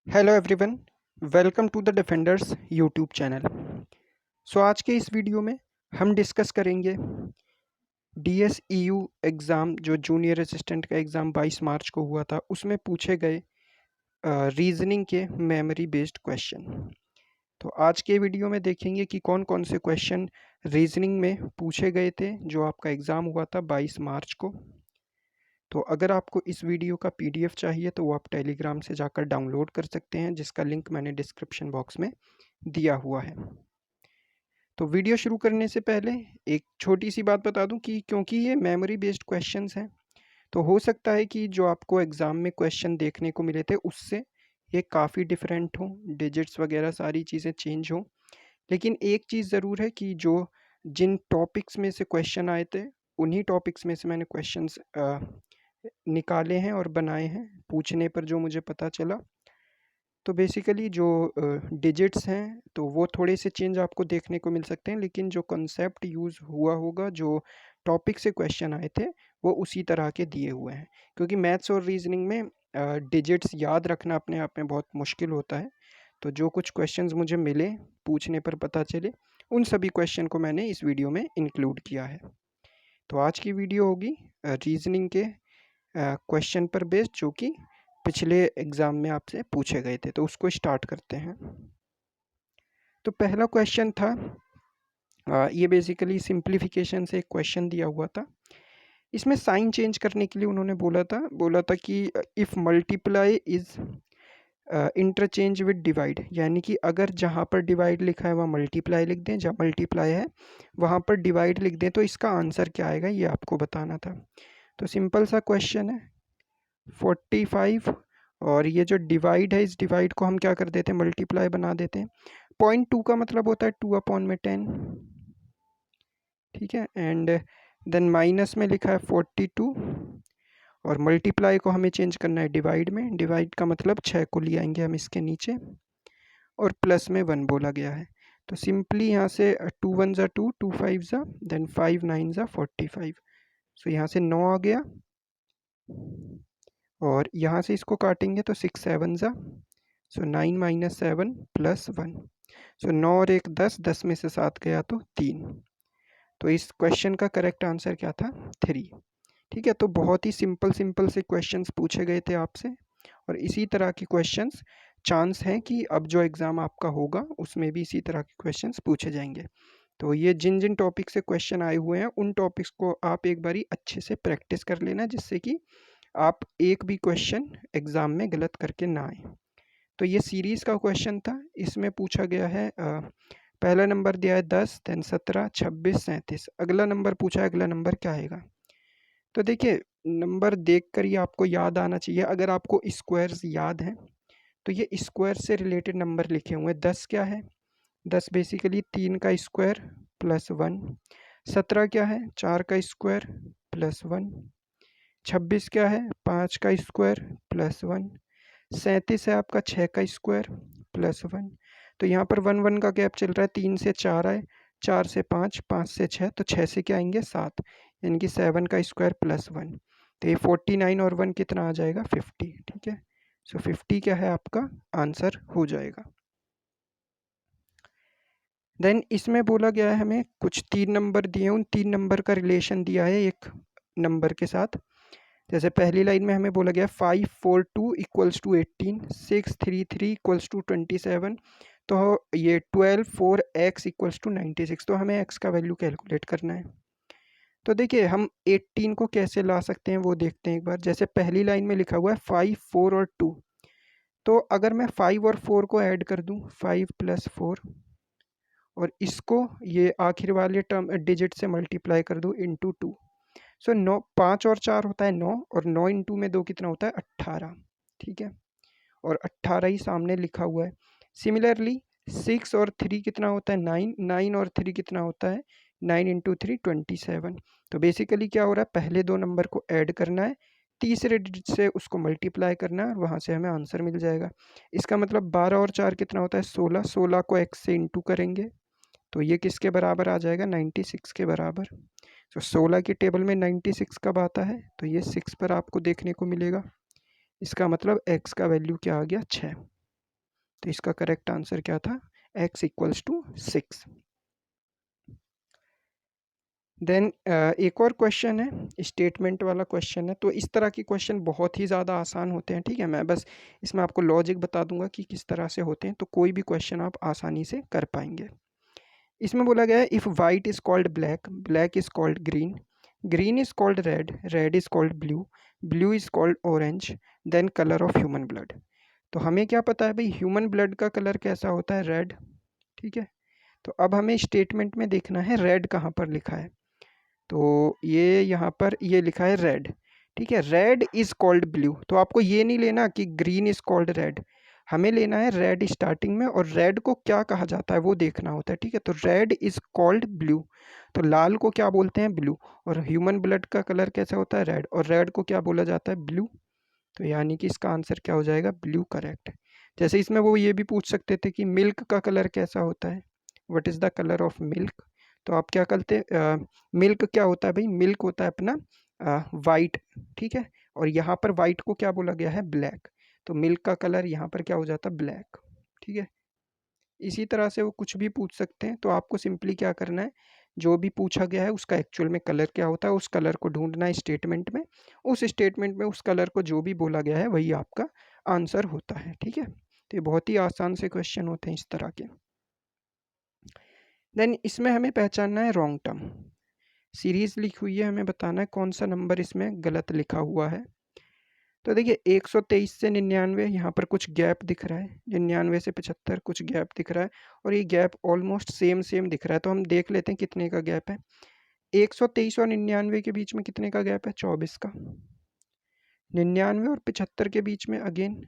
Hello everyone, welcome to the defenders YouTube channel. आज के इस वीडियो में हम डिस्कस करेंगे डीएसईयू एग्ज़ाम जो जूनियर असिस्टेंट का एग्ज़ाम 22 मार्च को हुआ था, उसमें पूछे गए रीजनिंग के मेमोरी बेस्ड क्वेश्चन। तो आज के वीडियो में देखेंगे कि कौन कौन से क्वेश्चन रीजनिंग में पूछे गए थे जो आपका एग्ज़ाम हुआ था 22 मार्च को। तो अगर आपको इस वीडियो का पीडीएफ चाहिए तो वो आप टेलीग्राम से जाकर डाउनलोड कर सकते हैं, जिसका लिंक मैंने डिस्क्रिप्शन बॉक्स में दिया हुआ है। तो वीडियो शुरू करने से पहले एक छोटी सी बात बता दूं कि क्योंकि ये मेमोरी बेस्ड क्वेश्चंस हैं, तो हो सकता है कि जो आपको एग्ज़ाम में क्वेश्चन देखने को मिले थे उससे ये काफ़ी डिफरेंट हो, डिजिट्स वगैरह सारी चीज़ें चेंज हों। लेकिन एक चीज़ ज़रूर है कि जो जिन टॉपिक्स में से क्वेश्चन आए थे, उन्हीं टॉपिक्स में से मैंने क्वेश्चंस निकाले हैं और बनाए हैं पूछने पर जो मुझे पता चला। तो बेसिकली जो डिजिट्स हैं तो वो थोड़े से चेंज आपको देखने को मिल सकते हैं, लेकिन जो कंसेप्ट यूज़ हुआ होगा, जो टॉपिक से क्वेश्चन आए थे, वो उसी तरह के दिए हुए हैं। क्योंकि मैथ्स और रीजनिंग में डिजिट्स याद रखना अपने आप में बहुत मुश्किल होता है। तो जो कुछ क्वेश्चंस मुझे मिले, पूछने पर पता चले, उन सभी क्वेश्चन को मैंने इस वीडियो में इंक्लूड किया है। तो आज की वीडियो होगी रीजनिंग के क्वेश्चन पर बेस्ड, जो कि पिछले एग्ज़ाम में आपसे पूछे गए थे। तो उसको स्टार्ट करते हैं। तो पहला क्वेश्चन था, ये बेसिकली सिंप्लीफिकेशन से एक क्वेश्चन दिया हुआ था। इसमें साइन चेंज करने के लिए उन्होंने बोला था कि if multiply is interchange with divide, यानी कि अगर जहाँ पर डिवाइड लिखा है वहाँ मल्टीप्लाई लिख दें, जहाँ मल्टीप्लाई है वहाँ पर डिवाइड लिख दें। तो इसका आंसर क्या आएगा ये आपको बताना था। तो सिंपल सा क्वेश्चन है, 45 और ये जो डिवाइड है, इस डिवाइड को हम क्या कर देते हैं, मल्टीप्लाई बना देते हैं। 0.2 का मतलब होता है 2/10, ठीक है। एंड देन माइनस में लिखा है 42 और मल्टीप्लाई को हमें चेंज करना है डिवाइड में। डिवाइड का मतलब 6 को ले आएंगे हम इसके नीचे और प्लस में 1 बोला गया है। तो सिंपली यहाँ से 2 1 ज़ा 2, 2 5 ज़ा, देन 5 9 ज़ा 45। सो यहाँ से 9 आ गया और यहाँ से इसको काटेंगे तो 6 7 ज़ा, सो 9 माइनस 7 प्लस 1। सो 9 और 1 10, 10 में से 7 गया तो 3। तो इस क्वेश्चन का करेक्ट आंसर क्या था, 3। ठीक है। तो बहुत ही सिंपल से क्वेश्चंस पूछे गए थे आपसे, और इसी तरह की क्वेश्चंस चांस है कि अब जो एग्ज़ाम आपका होगा उसमें भी इसी तरह के क्वेश्चंस पूछे जाएंगे। तो ये जिन जिन टॉपिक से क्वेश्चन आए हुए हैं उन टॉपिक्स को आप एक बारी अच्छे से प्रैक्टिस कर लेना, जिससे कि आप एक भी क्वेश्चन एग्ज़ाम में गलत करके ना आए। तो ये सीरीज़ का क्वेश्चन था। इसमें पूछा गया है, पहला नंबर दिया है 10, देन 17, 26, 37। अगला नंबर पूछा है, अगला नंबर क्या आएगा। तो देखिए, नंबर देखकर ही आपको याद आना चाहिए। अगर आपको स्क्वायर्स याद हैं तो ये स्क्वायर से रिलेटेड नंबर लिखे हुए हैं। 10 क्या है, 10 बेसिकली 3 का स्क्वायर प्लस 1। 17 क्या है, 4 का स्क्वायर प्लस 1। 26 क्या है, 5 का स्क्वायर प्लस 1। 37 है आपका 6 का स्क्वायर प्लस 1। तो यहाँ पर 1 1 का गैप चल रहा है, 3 से 4 आए, 4 से 5, 5 से 6, तो 6 से क्या आएंगे, 7, यानी कि 7 का स्क्वायर प्लस 1। तो ये 49 और 1 कितना आ जाएगा, 50। ठीक है। सो 50 क्या है आपका आंसर हो जाएगा। देन इसमें बोला गया है, हमें कुछ 3 नंबर दिए हैं, उन 3 नंबर का रिलेशन दिया है एक नंबर के साथ। जैसे पहली लाइन में हमें बोला गया 542 इक्वल्स टू 18, 633 इक्वल्स टू 27। तो ये 12 4 x इक्वल्स टू 96। तो हमें x का वैल्यू कैलकुलेट करना है। तो देखिए, हम 18 को कैसे ला सकते हैं वो देखते हैं एक बार। जैसे पहली लाइन में लिखा हुआ है 5 4 और 2, तो अगर मैं 5 और 4 को ऐड कर दूं, 5 प्लस 4, और इसको ये आखिर वाले टर्म डिजिट से मल्टीप्लाई कर दूं इंटू 2। सो 9, 5 और 4 होता है 9, और 9 इंटू में 2 कितना होता है, 18। ठीक है। और 18 ही सामने लिखा हुआ है। सिमिलरली 6 और 3 कितना होता है, 9, 9 और 3 कितना होता है, 9 इंटू 3 27। तो बेसिकली क्या हो रहा है, पहले दो नंबर को ऐड करना है, तीसरे डिजिट से उसको मल्टीप्लाई करना है और वहाँ से हमें आंसर मिल जाएगा। इसका मतलब 12 और 4 कितना होता है, 16, 16 को x से इंटू करेंगे तो ये किसके बराबर आ जाएगा, 96 के बराबर। तो 16 की टेबल में 96 कब आता है, तो ये 6 पर आपको देखने को मिलेगा। इसका मतलब x का वैल्यू क्या आ गया, 6। तो इसका करेक्ट आंसर क्या था, x इक्वल्स टू 6। देन एक और क्वेश्चन है, स्टेटमेंट वाला क्वेश्चन है। तो इस तरह के क्वेश्चन बहुत ही ज़्यादा आसान होते हैं, ठीक है। मैं बस इसमें आपको लॉजिक बता दूंगा कि किस तरह से होते हैं, तो कोई भी क्वेश्चन आप आसानी से कर पाएंगे। इसमें बोला गया है if white is called black, black is called green, green is called red, red is called blue, blue is called orange, then colour of human blood. तो हमें क्या पता है भाई, ह्यूमन ब्लड का कलर कैसा होता है, रेड, ठीक है। तो अब हमें स्टेटमेंट में देखना है रेड कहाँ पर लिखा है। तो ये यहाँ पर ये लिखा है रेड, ठीक है। रेड इज कॉल्ड ब्लू, तो आपको ये नहीं लेना कि ग्रीन इज कॉल्ड रेड, हमें लेना है रेड स्टार्टिंग में, और रेड को क्या कहा जाता है वो देखना होता है, ठीक है। तो रेड इज कॉल्ड ब्लू, तो लाल को क्या बोलते हैं, ब्लू। और ह्यूमन ब्लड का कलर कैसा होता है, रेड, और रेड को क्या बोला जाता है, ब्लू। तो यानी कि इसका आंसर क्या हो जाएगा, ब्लू, करेक्ट। जैसे इसमें वो ये भी पूछ सकते थे कि मिल्क का कलर कैसा होता है, what is the colour of milk. तो आप क्या करते, मिल्क क्या होता है भाई, मिल्क होता है अपना वाइट, ठीक है। और यहाँ पर वाइट को क्या बोला गया है, ब्लैक, तो मिल्क का कलर यहाँ पर क्या हो जाता है, ब्लैक, ठीक है। इसी तरह से वो कुछ भी पूछ सकते हैं, तो आपको सिंपली क्या करना है, जो भी पूछा गया है उसका एक्चुअल में कलर क्या होता है, उस कलर को ढूंढना है स्टेटमेंट में, उस स्टेटमेंट में उस कलर को जो भी बोला गया है वही आपका आंसर होता है, ठीक है। तो ये बहुत ही आसान से क्वेश्चन होते हैं इस तरह के। देन इसमें हमें पहचानना है रॉन्ग टर्म, सीरीज लिखी हुई है, हमें बताना है कौन सा नंबर इसमें गलत लिखा हुआ है। तो देखिए 123 से 99 यहाँ पर कुछ गैप दिख रहा है, 99 से 75 कुछ गैप दिख रहा है, और ये गैप ऑलमोस्ट सेम सेम दिख रहा है। तो हम देख लेते हैं कितने का गैप है। 123 और 99 के बीच में कितने का गैप है, 24 का। 99 और 75 के बीच में अगेन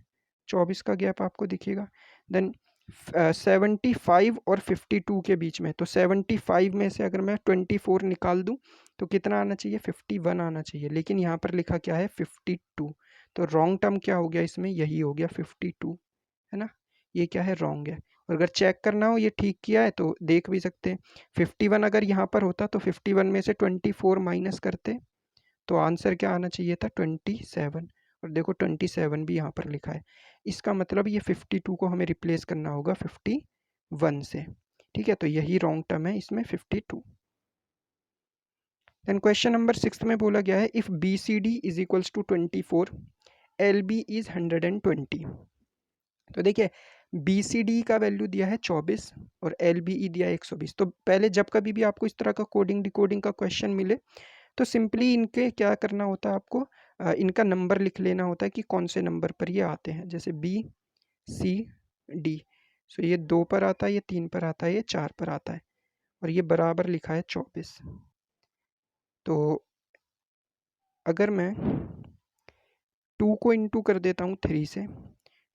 24 का गैप आपको दिखेगा। देन 75 और 52 के बीच में, तो 75 में से अगर मैं 24 निकाल दूं तो कितना आना चाहिए, 51 आना चाहिए, लेकिन यहाँ पर लिखा क्या है, 52। तो रॉन्ग टर्म क्या हो गया इसमें, यही हो गया 52, है ना। ये क्या है, रॉन्ग है। और अगर चेक करना हो ये ठीक किया है तो देख भी सकते हैं, 51 अगर यहाँ पर होता तो 51 में से 24 माइनस करते तो आंसर क्या आना चाहिए था, 27। और देखो 27 भी यहाँ पर लिखा है, इसका मतलब ये 52 को हमें रिप्लेस करना होगा 51 से, ठीक है। तो यही रॉन्ग टर्म है इसमें, 52। देन क्वेश्चन नंबर 6 में बोला गया है if B C D is equals to 24, L B is 120। तो देखिए बी सी डी का वैल्यू दिया है 24 और एल बी ई दिया है 120। तो पहले जब कभी भी आपको इस तरह का कोडिंग डिकोडिंग का क्वेश्चन मिले तो सिंपली इनके क्या करना होता है आपको, इनका नंबर लिख लेना होता है कि कौन से नंबर पर ये आते हैं। जैसे बी सी डी, सो ये 2 पर आता है, ये 3 पर आता है, ये 4 पर आता है, और ये बराबर लिखा है 24। तो अगर मैं 2 को इंटू कर देता हूँ 3 से,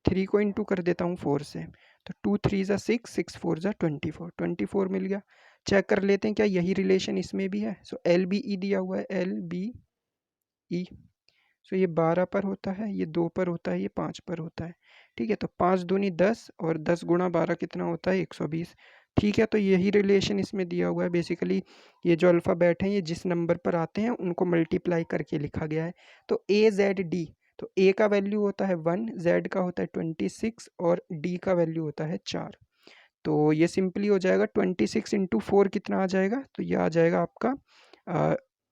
3 को इंटू कर देता हूँ 4 से, तो 2 3 ज़ा 6, 6 4 ज़ा 24, 24 मिल गया। चेक कर लेते हैं क्या यही रिलेशन इसमें भी है। सो एल बी ई दिया हुआ है, एल बी ई, सो ये 12 पर होता है, ये 2 पर होता है, ये 5 पर होता है, ठीक है। तो 5 दूनी 10 और 10 गुणा 12 कितना होता है, 120, ठीक है। तो यही रिलेशन इसमें दिया हुआ है। बेसिकली ये जो अल्फ़ाबेट हैं ये जिस नंबर पर आते हैं उनको मल्टीप्लाई करके लिखा गया है। तो ए जेड डी, तो ए का वैल्यू होता है 1, जेड का होता है 26 और डी का वैल्यू होता है 4। तो ये सिंपली हो जाएगा 26 इंटू 4 कितना आ जाएगा, तो ये आ जाएगा आपका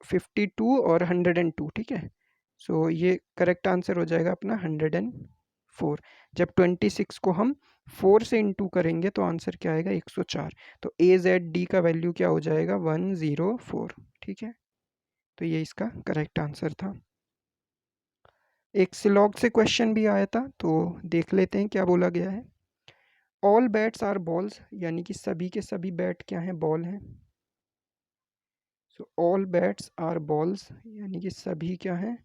52 और 102, ठीक है। सो ये करेक्ट आंसर हो जाएगा अपना 104। जब 26 को हम 4 से इंटू करेंगे तो आंसर क्या आएगा, 104। तो ए जेड डी का वैल्यू क्या हो जाएगा, 104, ठीक है। तो ये इसका करेक्ट आंसर था। एक सिलॉग से क्वेश्चन भी आया था, तो देख लेते हैं क्या बोला गया है। ऑल बैट्स आर बॉल्स, यानी कि सभी के सभी बैट क्या हैं, बॉल हैं। So all bats are balls, यानी कि सभी क्या हैं,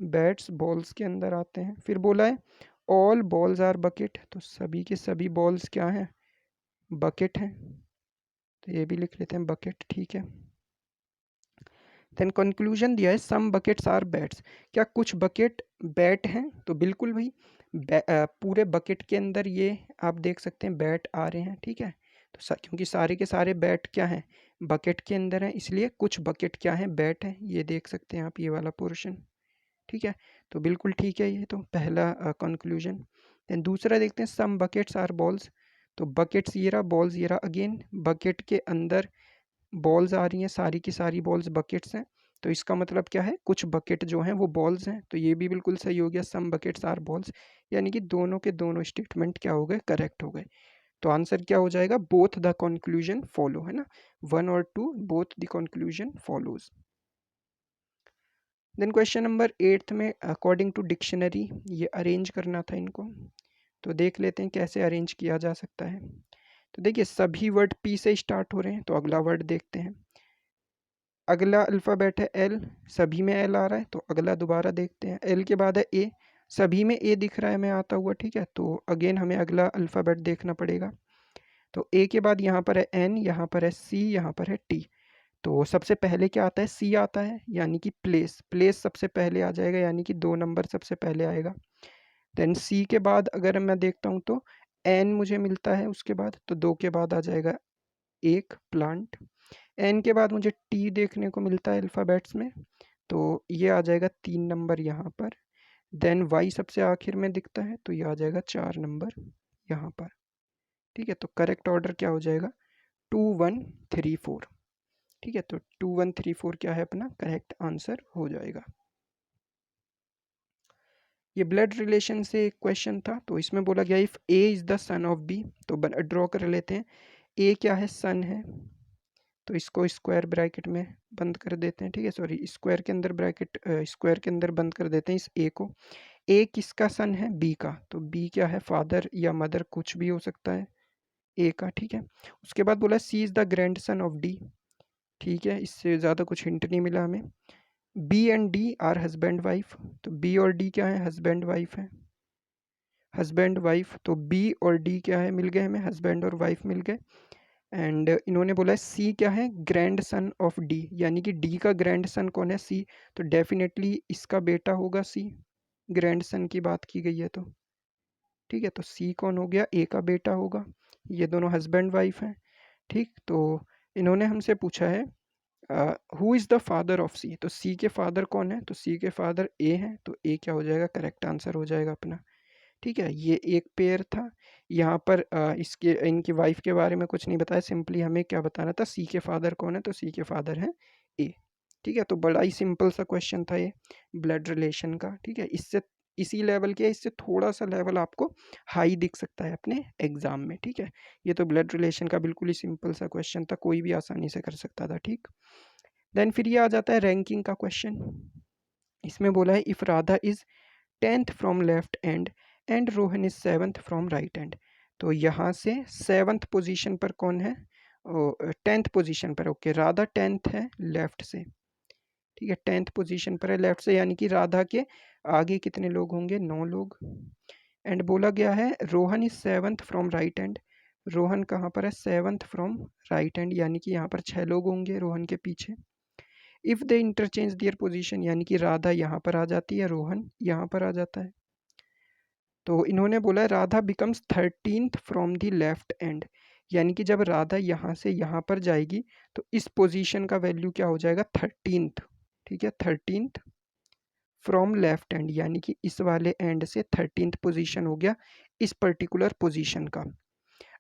बैट्स बॉल्स के अंदर आते हैं। फिर बोला है ऑल बॉल्स आर बकेट, तो सभी के सभी बॉल्स क्या हैं, बकेट हैं। तो ये भी लिख लेते हैं बकेट, ठीक है। देन कंक्लूजन दिया है सम बकेट्स आर बैट्स, क्या कुछ बकेट बैट हैं। तो बिल्कुल भाई पूरे बकेट के अंदर ये आप देख सकते हैं बैट आ रहे हैं, ठीक है। तो क्योंकि सारे के सारे बैट क्या हैं, बकेट के अंदर हैं, इसलिए कुछ बकेट क्या हैं, बैट हैं। ये देख सकते हैं आप ये वाला पोर्शन, ठीक है। तो बिल्कुल ठीक है, ये तो पहला कंक्लूजन। देन दूसरा देखते हैं सम बकेट्स आर बॉल्स। तो बकेट्स ये रहा, बॉल्स ये रहा। अगेन बकेट के अंदर बॉल्स आ रही हैं, सारी की सारी बॉल्स बकेट्स हैं। तो इसका मतलब क्या है, कुछ बकेट जो हैं वो बॉल्स हैं। तो ये भी बिल्कुल सही हो गया, सम बकेट्स आर बॉल्स, यानी कि दोनों के दोनों स्टेटमेंट क्या हो गए, करेक्ट हो गए। तो आंसर क्या हो जाएगा, बोथ द कंक्लूजन फॉलो, है ना, 1 और 2 both the conclusion follows. Then question number 8 में अकॉर्डिंग टू डिक्शनरी ये अरेंज करना था इनको। तो देख लेते हैं कैसे अरेंज किया जा सकता है। तो देखिए सभी वर्ड पी से स्टार्ट हो रहे हैं, तो अगला वर्ड देखते हैं। अगला अल्फ़ाबेट है एल, सभी में एल आ रहा है, तो अगला दोबारा देखते हैं। एल के बाद है ए, सभी में ए दिख रहा है हमें आता हुआ, ठीक है। तो अगेन हमें अगला अल्फ़ाबेट देखना पड़ेगा। तो ए के बाद यहाँ पर है एन, यहाँ पर है सी, यहाँ पर है टी। तो सबसे पहले क्या आता है, सी आता है, यानी कि प्लेस, प्लेस सबसे पहले आ जाएगा, यानी कि 2 नंबर सबसे पहले आएगा। देन सी के बाद अगर मैं देखता हूँ तो एन मुझे मिलता है उसके बाद, तो 2 के बाद आ जाएगा एक प्लांट। एन के बाद मुझे टी देखने को मिलता है अल्फ़ाबेट्स में, तो ये आ जाएगा 3 नंबर यहाँ पर। देन वाई सबसे आखिर में दिखता है, तो ये आ जाएगा 4 नंबर यहाँ पर, ठीक है। तो करेक्ट ऑर्डर क्या हो जाएगा, 2 1 3 4, ठीक है। तो 2 1 3 4 क्या है अपना करेक्ट आंसर हो जाएगा। ये ब्लड रिलेशन से एक क्वेश्चन था, तो इसमें बोला गया if A is the son of B, तो ड्रॉ कर लेते हैं। ए क्या है, सन है, तो इसको स्क्वायर ब्रैकेट में बंद कर देते हैं, ठीक है। सॉरी, स्क्वायर के अंदर ब्रैकेट, स्क्वायर के अंदर बंद कर देते हैं इस ए को। ए किसका सन है, बी का, तो बी क्या है, फादर या मदर कुछ भी हो सकता है ए का, ठीक है। उसके बाद बोला C is the grandson of D, ठीक है, इससे ज़्यादा कुछ हिंट नहीं मिला हमें। B and D are husband wife, तो बी और डी क्या है, हस्बैंड वाइफ है, हस्बैंड वाइफ। तो बी और डी क्या है, मिल गए हमें, हस्बैंड और वाइफ मिल गए। एंड इन्होंने बोला है सी क्या है, ग्रैंड सन ऑफ डी, यानी कि डी का ग्रैंड सन कौन है, सी। तो डेफिनेटली इसका बेटा होगा सी, ग्रैंड सन की बात की गई है तो, ठीक है। तो सी कौन हो गया, ए का बेटा होगा। ये दोनों हस्बैंड वाइफ हैं, ठीक। तो इन्होंने हमसे पूछा है who is the father of C, तो सी के फादर कौन है, तो सी के फादर ए हैं, तो ए क्या हो जाएगा, करेक्ट आंसर हो जाएगा अपना, ठीक है। ये एक पेयर था। यहाँ पर इसके इनकी वाइफ के बारे में कुछ नहीं बताया, सिंपली हमें क्या बताना था, सी के फादर कौन है, तो सी के फादर हैं ए, ठीक है। तो बड़ा ही सिंपल सा क्वेश्चन था ये ब्लड रिलेशन का, ठीक है। इससे इसी लेवल के, इससे थोड़ा सा लेवल आपको हाई दिख सकता है अपने एग्जाम में, ठीक है। ये तो ब्लड रिलेशन का बिल्कुल ही सिंपल सा क्वेश्चन था, कोई भी आसानी से कर सकता था, ठीक। देन फिर ये आ जाता है रैंकिंग का क्वेश्चन। इसमें बोला है if Radha is 10th from left and and Rohan is 7th from right and. तो यहाँ से 7th पोजीशन पर कौन है, 10th पोजीशन पर, ओके, राधा 10th है लेफ्ट से, ठीक है, 10th पोजीशन पर है लेफ्ट से, यानी कि राधा के आगे कितने लोग होंगे, 9 लोग। एंड बोला गया है Rohan is 7th from right and, Rohan कहाँ पर है, 7th फ्रॉम राइट एंड, यानी कि यहाँ पर 6 लोग होंगे रोहन के पीछे। If they interchange their position, यानी कि राधा यहाँ पर आ जाती है, रोहन यहाँ पर आ जाता है। तो इन्होंने बोला है Radha becomes 13th from the left and, यानी कि जब राधा यहाँ से यहाँ पर जाएगी तो इस पोजीशन का वैल्यू क्या हो जाएगा, 13th, ठीक है, 13th फ्रॉम लेफ्ट एंड, यानी कि इस वाले एंड से 13th पोजीशन हो गया इस पर्टिकुलर पोजीशन का।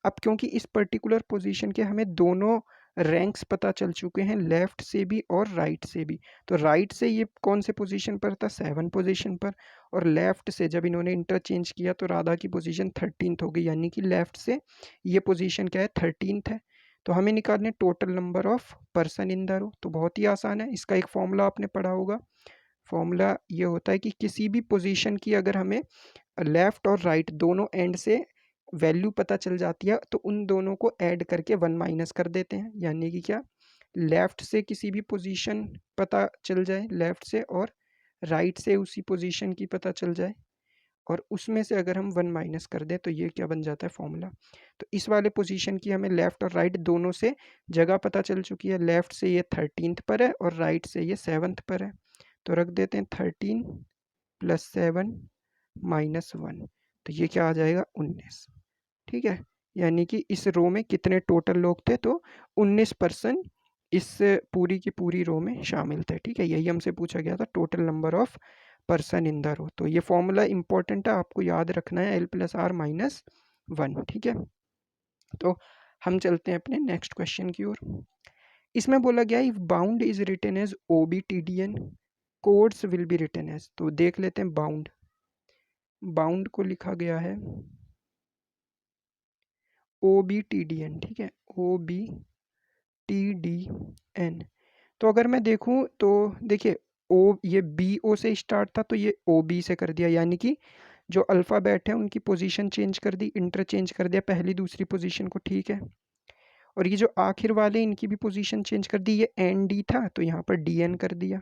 अब क्योंकि इस पर्टिकुलर पोजीशन के हमें दोनों रैंक्स पता चल चुके हैं, लेफ्ट से भी और राइट से भी, तो राइट से ये कौन से पोजीशन पर था, 7 पोजीशन पर, और लेफ्ट से जब इन्होंने इंटरचेंज किया तो राधा की पोजीशन 13th हो गई, यानी कि लेफ्ट से ये पोजीशन क्या है, 13th है। तो हमें निकालने total number of person in the row, तो बहुत ही आसान है, इसका एक फॉर्मूला आपने पढ़ा होगा। फॉर्मूला ये होता है कि किसी भी पोजीशन की अगर हमें लेफ्ट और राइट दोनों एंड से वैल्यू पता चल जाती है तो उन दोनों को ऐड करके 1 माइनस कर देते हैं, यानी कि क्या, लेफ्ट से किसी भी पोजीशन पता चल जाए लेफ्ट से, और राइट से उसी पोजीशन की पता चल जाए, और उसमें से अगर हम 1 माइनस कर दें तो ये क्या बन जाता है, फॉर्मूला। तो इस वाले पोजीशन की हमें लेफ्ट और राइट दोनों से जगह पता चल चुकी है, लेफ्ट से ये 13th पर है और राइट से ये 7th पर है, तो रख देते हैं 13 + 7 - 1, तो ये क्या आ जाएगा, 19, ठीक है। यानी कि इस रो में कितने टोटल लोग थे, तो 19 पर्सन इस पूरी की पूरी रो में शामिल थे, ठीक है। यही हमसे पूछा गया था, total number of person in the row. तो ये फॉर्मूला इंपॉर्टेंट है, आपको याद रखना है, L+R-1, ठीक है। तो हम चलते हैं अपने नेक्स्ट क्वेश्चन की ओर। इसमें बोला गया if bound is written as OBTDN codes will be written as. तो देख लेते हैं बाउंड, बाउंड को लिखा गया है OBTDN, ठीक है, OBTDN। तो अगर मैं देखूं तो देखिए ओ, ये BO से स्टार्ट था तो ये OB से कर दिया, यानी कि जो अल्फ़ाबेट है उनकी पोजीशन चेंज कर दी, इंटरचेंज कर दिया पहली दूसरी पोजीशन को, ठीक है। और ये जो आखिर वाले इनकी भी पोजीशन चेंज कर दी, ये ND था तो यहाँ पर DN कर दिया।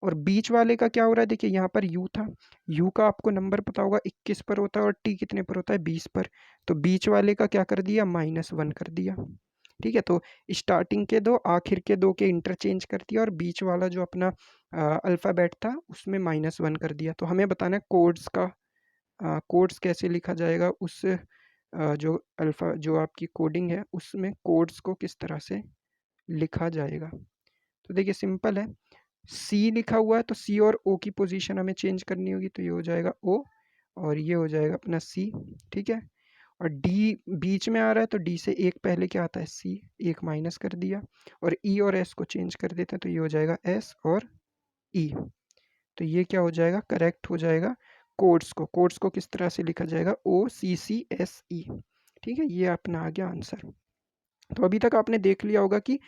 और बीच वाले का क्या हो रहा है, देखिए यहाँ पर U था, U का आपको नंबर पता होगा 21 पर होता है और T कितने पर होता है, 20 पर। तो बीच वाले का क्या कर दिया, -1 कर दिया, ठीक है। तो स्टार्टिंग के दो आखिर के दो के इंटरचेंज कर दिया और बीच वाला जो अपना अल्फ़ाबेट था उसमें -1 कर दिया। तो हमें बताना है कोड्स का, कोड्स कैसे लिखा जाएगा, उस जो जो आपकी कोडिंग है उसमें कोड्स को किस तरह से लिखा जाएगा। तो देखिए सिंपल है, सी लिखा हुआ है तो सी और ओ की पोजीशन हमें चेंज करनी होगी, तो ये हो जाएगा ओ और ये हो जाएगा अपना सी, ठीक है। और डी बीच में आ रहा है तो डी से एक पहले क्या आता है, सी, एक माइनस कर दिया। और ई और एस को चेंज कर देते हैं तो ये हो जाएगा एस और ई। तो ये क्या हो जाएगा, करेक्ट हो जाएगा। कोड्स को किस तरह से लिखा जाएगा, OCCSE, ठीक है, ये अपना आ गया आंसर। तो अभी तक आपने देख लिया होगा कि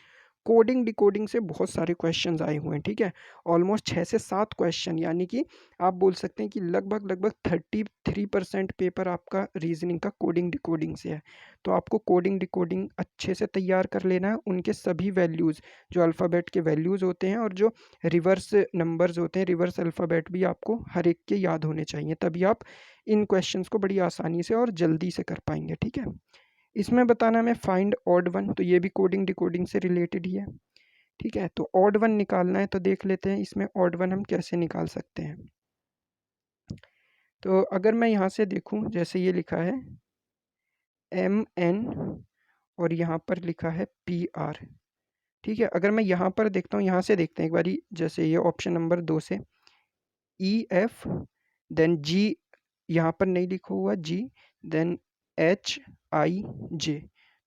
कोडिंग डिकोडिंग से बहुत सारे क्वेश्चंस आए हुए हैं, ठीक है। ऑलमोस्ट 6 से 7 क्वेश्चन, यानी कि आप बोल सकते हैं कि लगभग 33% पेपर आपका रीजनिंग का कोडिंग डिकोडिंग से है। तो आपको कोडिंग डिकोडिंग अच्छे से तैयार कर लेना है, उनके सभी वैल्यूज़, जो अल्फ़ाबेट के वैल्यूज़ होते हैं और जो रिवर्स नंबर्स होते हैं, रिवर्स अल्फ़ाबेट भी आपको हर एक के याद होने चाहिए, तभी आप इन क्वेश्चंस को बड़ी आसानी से और जल्दी से कर पाएंगे, ठीक है। इसमें बताना हमें फाइंड ऑड वन, तो ये भी कोडिंग डिकोडिंग से रिलेटेड ही है, ठीक है। तो ऑड वन निकालना है, तो देख लेते हैं इसमें ऑड वन हम कैसे निकाल सकते हैं। तो अगर मैं यहाँ से देखूँ, जैसे ये लिखा है MN और यहाँ पर लिखा है PR, ठीक है। अगर मैं यहाँ पर देखता हूँ, यहाँ से देखते हैं एक बारी, जैसे ये ऑप्शन नंबर 2 से EF देन G, यहाँ पर नहीं लिखा हुआ G, देन HIJ।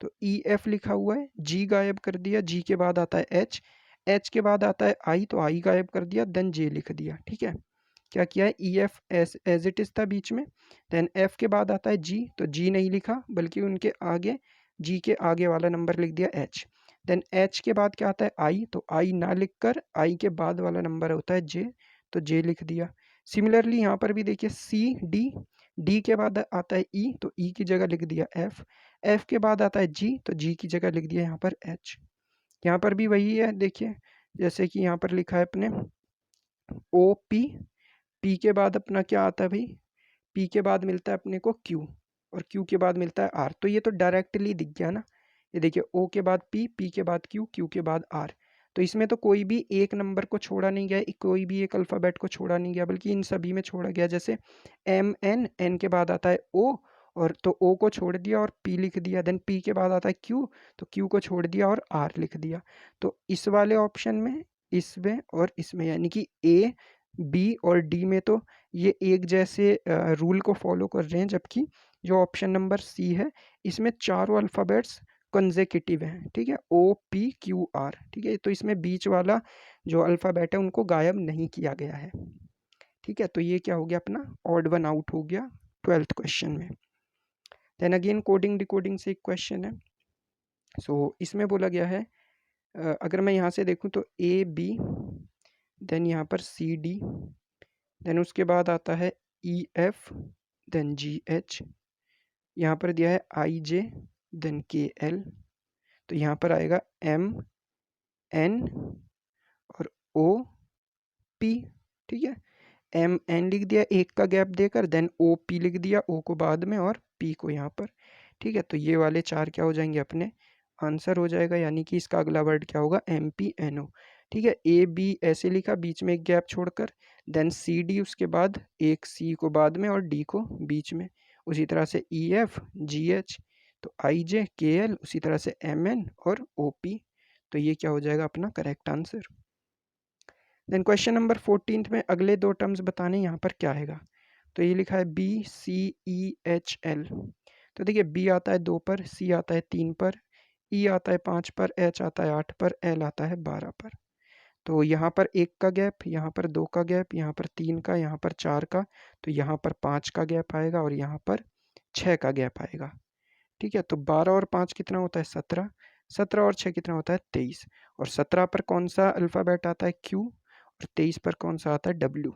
तो EF लिखा हुआ है, G गायब कर दिया, G के बाद आता है H के बाद आता है I, तो I गायब कर दिया, देन J लिख दिया, ठीक है। क्या किया है, EF एज इट इज़ था बीच में, देन F के बाद आता है G, तो G नहीं लिखा बल्कि उनके आगे G के आगे वाला नंबर लिख दिया H, देन H के बाद क्या आता है I, तो I ना लिख कर I के बाद वाला नंबर होता है J, तो J लिख दिया। सिमिलरली यहाँ पर भी देखिए D के बाद आता है E, तो E की जगह लिख दिया F के बाद आता है G, तो G की जगह लिख दिया यहाँ पर H। यहाँ पर भी वही है, देखिए जैसे कि यहाँ पर लिखा है अपने OP, P के बाद अपना क्या आता है भाई, P के बाद मिलता है अपने को Q और Q के बाद मिलता है R, तो ये तो डायरेक्टली दिख गया ना। ये देखिए O के बाद P के बाद Q के बाद R। तो इसमें तो कोई भी एक नंबर को छोड़ा नहीं गया, कोई भी एक अल्फ़ाबेट को छोड़ा नहीं गया, बल्कि इन सभी में छोड़ा गया। जैसे N के बाद आता है O, और तो O को छोड़ दिया और P लिख दिया, देन P के बाद आता है Q, तो Q को छोड़ दिया और R लिख दिया। तो इस वाले ऑप्शन में, इसमें और इसमें, यानी कि A, B और D में तो ये एक जैसे रूल को फॉलो कर रहे हैं, जबकि जो ऑप्शन नंबर C है इसमें चारों अल्फ़ाबेट्स कंसेक्यूटिव हैं, ठीक है, OPQR, ठीक है। तो इसमें बीच वाला जो अल्फ़ाबेट है उनको गायब नहीं किया गया है, ठीक है। तो ये क्या हो गया, अपना ऑड वन आउट हो गया 12th क्वेश्चन में। देन अगेन कोडिंग डिकोडिंग से एक क्वेश्चन है। इसमें बोला गया है, अगर मैं यहाँ से देखूँ तो AB, देन यहाँ पर CD, देन उसके बाद आता है EF, देन GH, यहाँ पर दिया है IJ, देन KL, तो यहाँ पर आएगा MN और OP, ठीक है। MN लिख दिया एक का गैप देकर, देन OP लिख दिया, O को बाद में और P को यहाँ पर, ठीक है। तो ये वाले चार क्या हो जाएंगे, अपने आंसर हो जाएगा, यानी कि इसका अगला वर्ड क्या होगा, MPNO, ठीक है। AB ऐसे लिखा बीच में एक गैप छोड़कर, देन CD उसके बाद एक C को बाद में और D को बीच में, उसी तरह से EF GH, तो IJ KL, उसी तरह से MN और OP। तो ये क्या हो जाएगा अपना correct answer. Then question number 14 में अगले 2 टर्म्स बताने, यहाँ पर क्या आएगा? तो ये लिखा है BCEHL। तो देखिए बी आता है 2 पर, सी आता है 3 पर, ई आता है 5 पर, एच आता है 8 पर, एल आता है 12 पर। तो यहाँ पर 1 का गैप, यहाँ पर 2 का गैप, यहाँ पर 3 का, यहाँ पर 4 का, तो यहाँ पर 5 का गैप आएगा और यहाँ पर 6 का गैप आएगा। ठीक है, तो 12 और 5 कितना होता है? 17। 17 और 6 कितना होता है? 23। और 17 पर कौन सा अल्फ़ाबेट आता है? क्यू। और 23 पर कौन सा आता है? डब्ल्यू।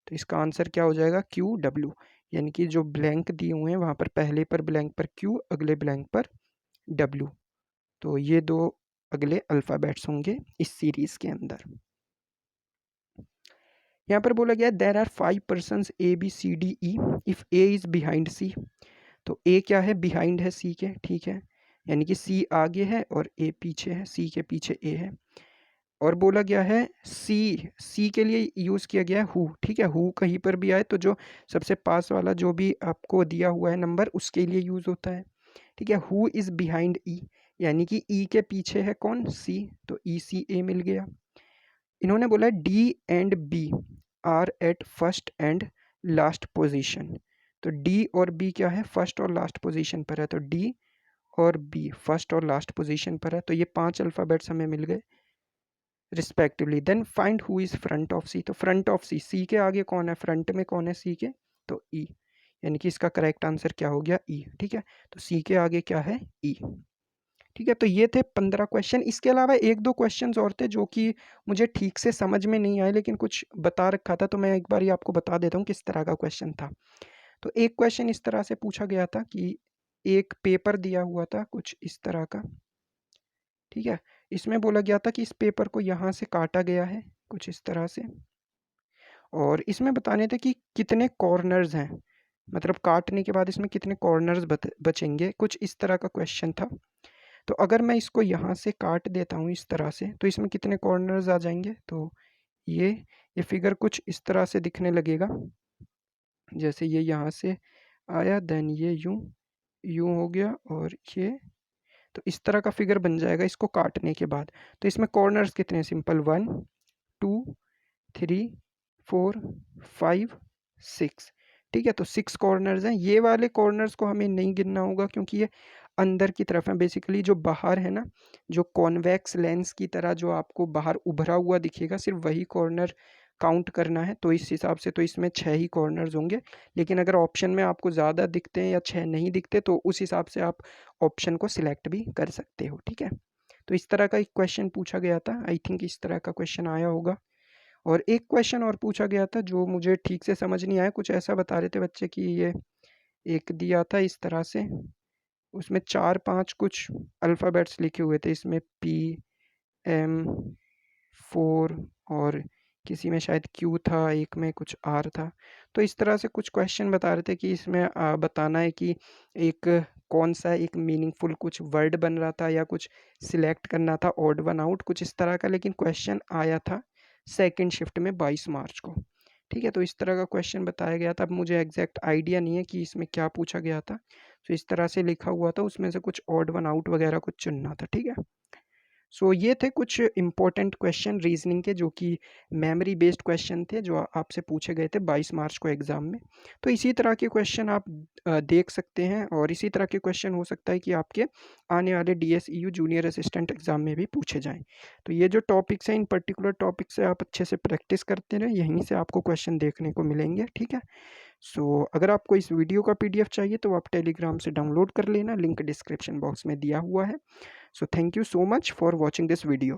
तो इसका आंसर क्या हो जाएगा? Q W. यानी कि जो ब्लैंक दिए हुए हैं वहाँ पर पहले पर ब्लैंक पर क्यू, अगले ब्लैंक पर डब्ल्यू। तो ये 2 अगले अल्फ़ाबेट्स होंगे इस सीरीज़ के अंदर। यहाँ पर बोला गया there are 5 persons A B C D E if A is behind C. तो ए क्या है? बिहाइंड है सी के, ठीक है, यानी कि सी आगे है और ए पीछे है, सी के पीछे ए है। और बोला गया है सी के लिए यूज़ किया गया है हु, ठीक है, हु कहीं पर भी आए तो जो सबसे पास वाला जो भी आपको दिया हुआ है नंबर उसके लिए यूज़ होता है। ठीक है, हु इज़ बिहाइंड ई, यानी कि ई के पीछे है कौन? सी, तो ई सी ए मिल गया। इन्होंने बोला D and B are at first and last position. तो डी और बी क्या है? फर्स्ट और लास्ट पोजीशन पर है, तो डी और बी फर्स्ट और लास्ट पोजीशन पर है। तो ये 5 अल्फ़ाबेट्स हमें मिल गए respectively. Then find who is front of C. तो फ्रंट ऑफ सी के आगे कौन है? फ्रंट में कौन है सी के? तो ई, यानी कि इसका करेक्ट आंसर क्या हो गया? ई। ठीक है, तो सी के आगे क्या है? ई। ठीक है, तो ये थे 15 क्वेश्चन। इसके अलावा 1-2 क्वेश्चंस और थे जो कि मुझे ठीक से समझ में नहीं आए, लेकिन कुछ बता रखा था, तो मैं एक बार ये आपको बता देता हूँ किस तरह का क्वेश्चन था। तो एक क्वेश्चन इस तरह से पूछा गया था कि एक पेपर दिया हुआ था कुछ इस तरह का, ठीक है? इसमें बोला गया था कि इस पेपर को यहाँ से काटा गया है कुछ इस तरह से, और इसमें बताने थे कि कितने कॉर्नर्स हैं, मतलब काटने के बाद इसमें कितने कॉर्नर्स बचेंगे, कुछ इस तरह का क्वेश्चन था। तो अगर मैं इसको यहाँ से काट देता हूँ इस तरह से, तो इसमें कितने कॉर्नर्स आ जाएंगे? तो ये फिगर कुछ इस तरह से दिखने लगेगा, जैसे ये यहाँ से आया, देन ये यूं यूं हो गया, और ये तो इस तरह का फिगर बन जाएगा इसको काटने के बाद। तो इसमें कॉर्नर्स कितने? सिंपल 1 2 3 4 5 6। ठीक है, तो 6 कॉर्नर्स हैं। ये वाले कॉर्नर्स को हमें नहीं गिनना होगा क्योंकि ये अंदर की तरफ है। बेसिकली जो बाहर है ना, जो कॉन्वेक्स लेंस की तरह जो आपको बाहर उभरा हुआ दिखेगा, सिर्फ वही कॉर्नर काउंट करना है। तो इस हिसाब से तो इसमें 6 ही कॉर्नर्स होंगे, लेकिन अगर ऑप्शन में आपको ज़्यादा दिखते हैं या 6 नहीं दिखते तो उस हिसाब से आप ऑप्शन को सिलेक्ट भी कर सकते हो। ठीक है, तो इस तरह का एक क्वेश्चन पूछा गया था। आई थिंक इस तरह का क्वेश्चन आया होगा। और एक क्वेश्चन और पूछा गया था जो मुझे ठीक से समझ नहीं आया, कुछ ऐसा बता रहे थे बच्चे कि ये एक दिया था इस तरह से, उसमें 4-5 कुछ अल्फ़ाबेट्स लिखे हुए थे, इसमें पी एम 4 और किसी में शायद क्यू था, एक में कुछ आर था। तो इस तरह से कुछ क्वेश्चन बता रहे थे कि इसमें बताना है कि एक कौन सा एक मीनिंगफुल कुछ वर्ड बन रहा था या कुछ सिलेक्ट करना था ऑड वन आउट, कुछ इस तरह का। लेकिन क्वेश्चन आया था सेकंड शिफ्ट में 22 मार्च को। ठीक है, तो इस तरह का क्वेश्चन बताया गया था। अब मुझे एग्जैक्ट आइडिया नहीं है कि इसमें क्या पूछा गया था। तो इस तरह से लिखा हुआ था, उसमें से कुछ ऑड वन आउट वगैरह कुछ चुनना था। ठीक है, सो ये थे कुछ इंपॉर्टेंट क्वेश्चन रीजनिंग के जो कि मेमोरी बेस्ड क्वेश्चन थे जो आपसे पूछे गए थे 22 मार्च को एग्ज़ाम में। तो इसी तरह के क्वेश्चन आप देख सकते हैं, और इसी तरह के क्वेश्चन हो सकता है कि आपके आने वाले DSEU जूनियर असिस्टेंट एग्ज़ाम में भी पूछे जाएं। तो ये जो टॉपिक्स हैं, इन पर्टिकुलर टॉपिक से आप अच्छे से प्रैक्टिस करते रहें, यहीं से आपको क्वेश्चन देखने को मिलेंगे। ठीक है, सो अगर आपको इस वीडियो का PDF चाहिए तो आप टेलीग्राम से डाउनलोड कर लेना, लिंक डिस्क्रिप्शन बॉक्स में दिया हुआ है। So thank you so much for watching this video.